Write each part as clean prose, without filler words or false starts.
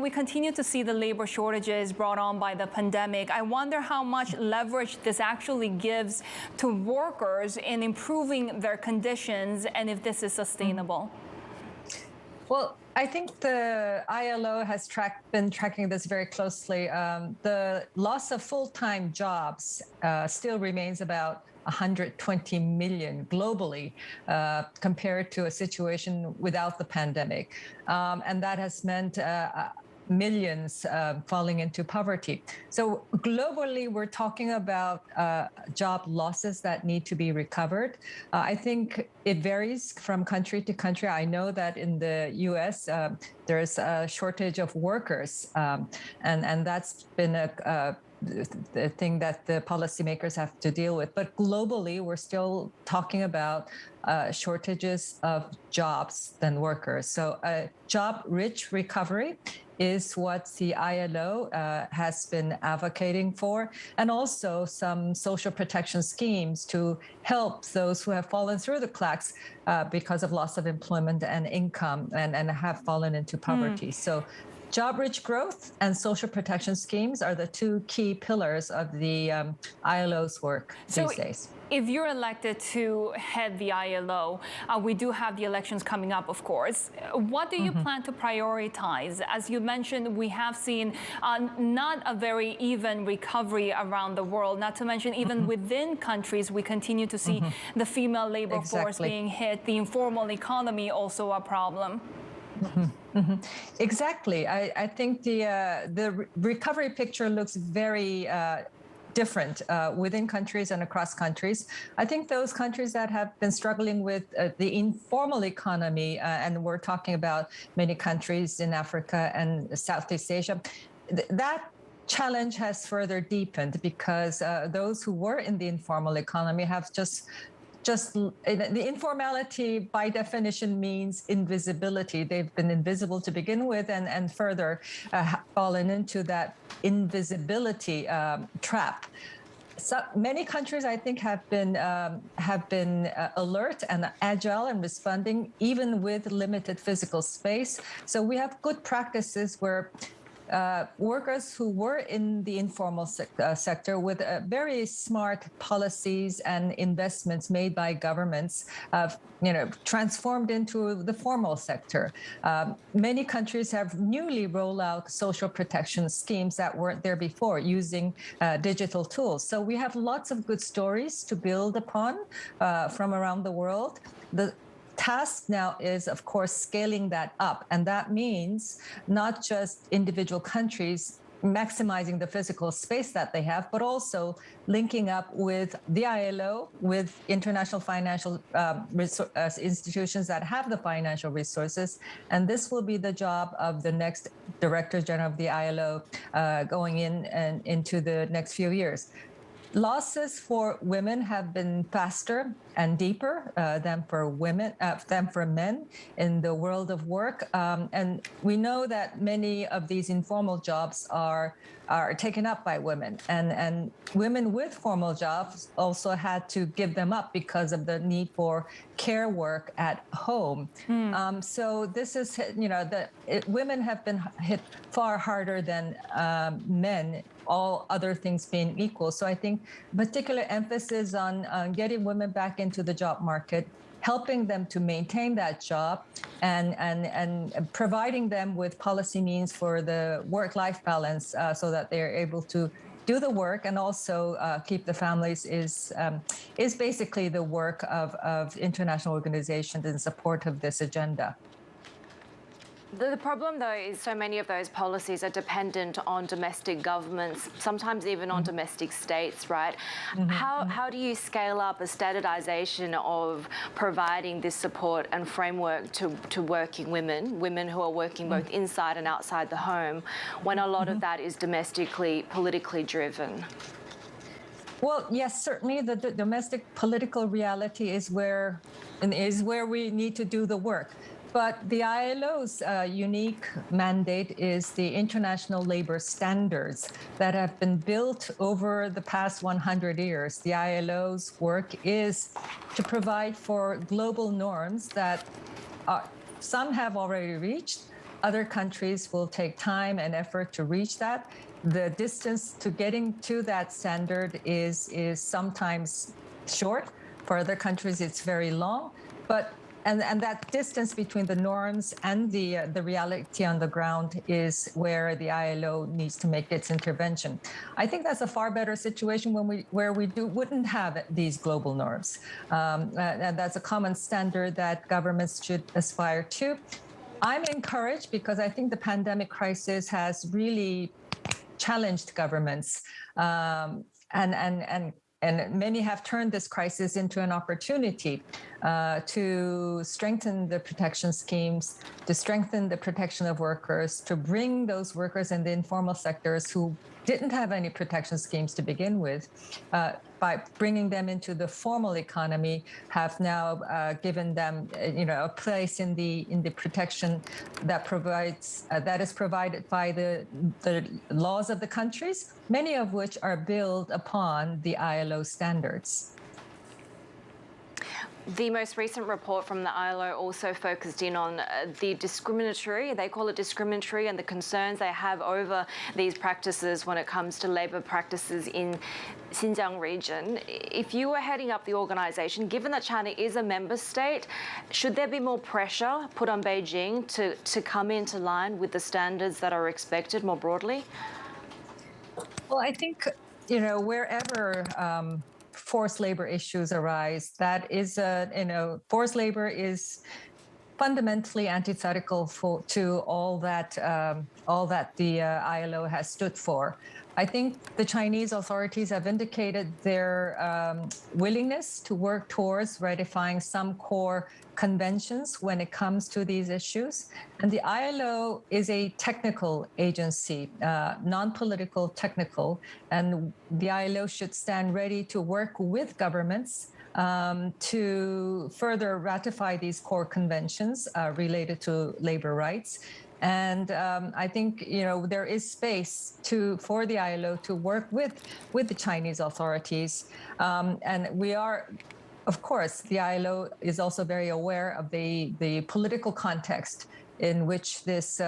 We continue to see the labor shortages brought on by the pandemic. I wonder how much leverage this actually gives to workers in improving their conditions and if this is sustainable. Well, I think the ILO has been tracking this very closely. The loss of full-time jobs still remains about 120 million globally compared to a situation without the pandemic. And that has meant millions falling into poverty. So globally, we're talking about job losses that need to be recovered. I think it varies from country to country. I know that in the US, there's a shortage of workers, and that's been the thing that the policymakers have to deal with. But globally, we're still talking about shortages of jobs than workers. So a job-rich recovery is what the ILO has been advocating for, and also some social protection schemes to help those who have fallen through the cracks because of loss of employment and income and have fallen into poverty. So job-rich growth and social protection schemes are the two key pillars of the ILO's work these days. If you're elected to head the ILO, we do have the elections coming up, of course. What do you plan to prioritize? As you mentioned, we have seen not a very even recovery around the world, not to mention even within countries, we continue to see the female labor force being hit, the informal economy also a problem. Exactly. I think the recovery picture looks very different within countries and across countries. I think those countries that have been struggling with the informal economy, and we're talking about many countries in Africa and Southeast Asia, that challenge has further deepened because those who were in the informal economy have just the informality by definition means invisibility. They've been invisible to begin with and further fallen into that invisibility trap. So many countries, I think, have been alert and agile and responding even with limited physical space. So we have good practices where workers who were in the informal sector with very smart policies and investments made by governments, transformed into the formal sector. Many countries have newly rolled out social protection schemes that weren't there before using digital tools. So we have lots of good stories to build upon from around the world. The task now is, of course, scaling that up. And that means not just individual countries maximizing the physical space that they have, but also linking up with the ILO, with international financial institutions that have the financial resources. And this will be the job of the next Director General of the ILO going in and into the next few years. Losses for women have been faster and deeper than for men in the world of work, and we know that many of these informal jobs are taken up by women, and women with formal jobs also had to give them up because of the need for care work at home. So this is, women have been hit far harder than men, all other things being equal. So I think particular emphasis on getting women back into the job market, helping them to maintain that job, and providing them with policy means for the work-life balance so that they're able to do the work and also keep the families is basically the work of international organizations in support of this agenda. The problem, though, is so many of those policies are dependent on domestic governments, sometimes even on domestic states, right? How do you scale up a standardization of providing this support and framework to working women who are working both inside and outside the home, when a lot of that is domestically, politically driven? Well, yes, certainly the domestic political reality is where we need to do the work. But the ILO's unique mandate is the international labor standards that have been built over the past 100 years. The ILO's work is to provide for global norms that some have already reached, Other countries will take time and effort to reach that. The distance to getting to that standard is sometimes short. For other countries, it's very long. But and that distance between the norms and the reality on the ground is where the ILO needs to make its intervention. I think that's a far better situation where we wouldn't have these global norms. And that's a common standard that governments should aspire to. I'm encouraged because I think the pandemic crisis has really challenged governments, and many have turned this crisis into an opportunity to strengthen the protection schemes, to strengthen the protection of workers, to bring those workers in the informal sectors who didn't have any protection schemes to begin with, by bringing them into the formal economy, have now given them, a place in the protection that is provided by the laws of the countries, many of which are built upon the ILO standards. The most recent report from the ILO also focused in on they call it discriminatory, and the concerns they have over these practices when it comes to labour practices in Xinjiang region. If you were heading up the organisation, given that China is a member state, should there be more pressure put on Beijing to come into line with the standards that are expected more broadly? Well, I think, wherever forced labor issues arise, that is, forced labor is fundamentally antithetical to all that the ILO has stood for. I think the Chinese authorities have indicated their willingness to work towards ratifying some core conventions when it comes to these issues. And the ILO is a technical agency, non-political, technical, and the ILO should stand ready to work with governments to further ratify these core conventions related to labor rights. And I think there is space for the ILO to work with the Chinese authorities, and we are. Of course, the ILO is also very aware of the political context in which this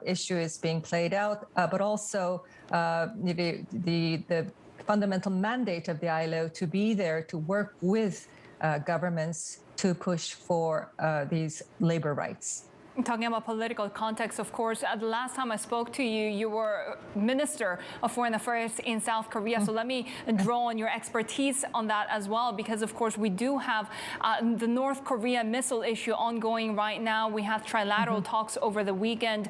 issue is being played out, but also the fundamental mandate of the ILO to be there to work with governments to push for these labor rights. Talking about political context, of course, the last time I spoke to you, you were Minister of Foreign Affairs in South Korea. So let me draw on your expertise on that as well, because, of course, we do have the North Korea missile issue ongoing right now. We have trilateral talks over the weekend.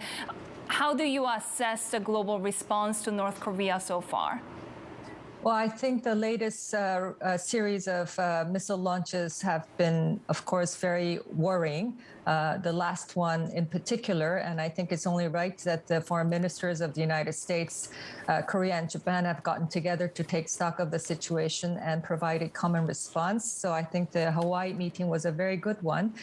How do you assess the global response to North Korea so far? Well, I think the latest series of missile launches have been, of course, very worrying. The last one in particular, and I think it's only right that the foreign ministers of the United States, Korea, and Japan have gotten together to take stock of the situation and provide a common response. So I think the Hawaii meeting was a very good one.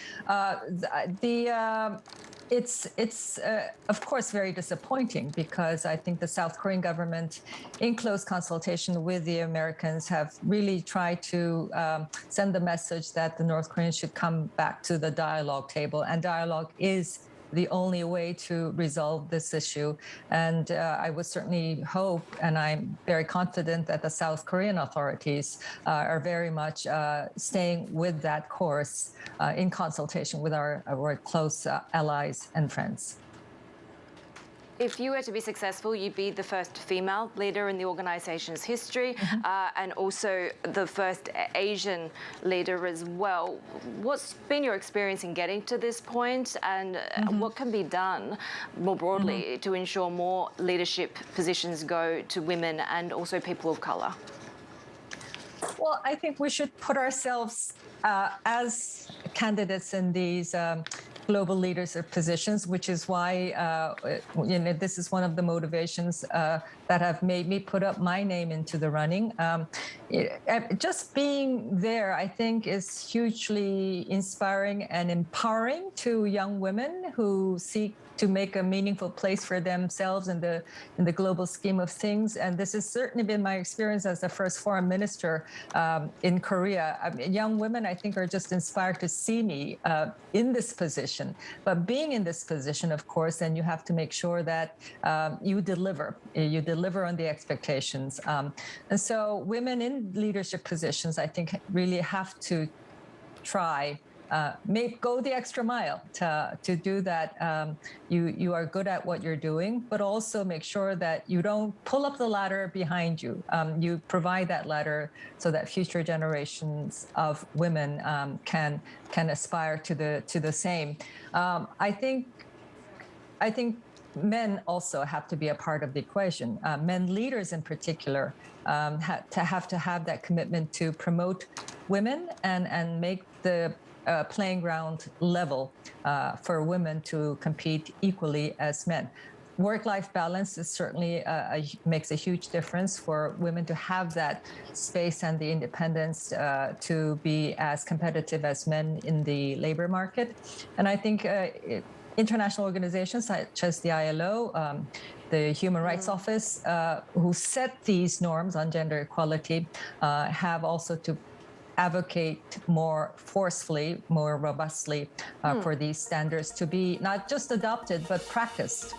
It's of course very disappointing because I think the South Korean government, in close consultation with the Americans, have really tried to send the message that the North Koreans should come back to the dialogue table, and dialogue is the only way to resolve this issue. And I would certainly hope, and I'm very confident that the South Korean authorities are very much staying with that course in consultation with our close allies and friends. If you were to be successful, you'd be the first female leader in the organization's history, and also the first Asian leader as well. What's been your experience in getting to this point, and what can be done more broadly to ensure more leadership positions go to women and also people of color? Well, I think we should put ourselves as candidates in these global leadership positions, which is why this is one of the motivations that have made me put up my name into the running. Just being there, I think, is hugely inspiring and empowering to young women who seek to make a meaningful place for themselves in the global scheme of things. And this has certainly been my experience as the first foreign minister in Korea. I mean, young women, I think, are just inspired to see me in this position. But being in this position, of course, then you have to make sure that you deliver. You deliver on the expectations. And so women in leadership positions, I think, really have to try go the extra mile to do that. You are good at what you're doing, but also make sure that you don't pull up the ladder behind you. You provide that ladder so that future generations of women can aspire to the same. I think men also have to be a part of the equation. Men leaders in particular have to have that commitment to promote women and make the playing ground level for women to compete equally as men. Work-life balance is certainly makes a huge difference for women to have that space and the independence to be as competitive as men in the labor market. And I think international organizations such as the ILO, the Human Rights Office, who set these norms on gender equality, have also to advocate more forcefully, more robustly for these standards to be not just adopted, but practiced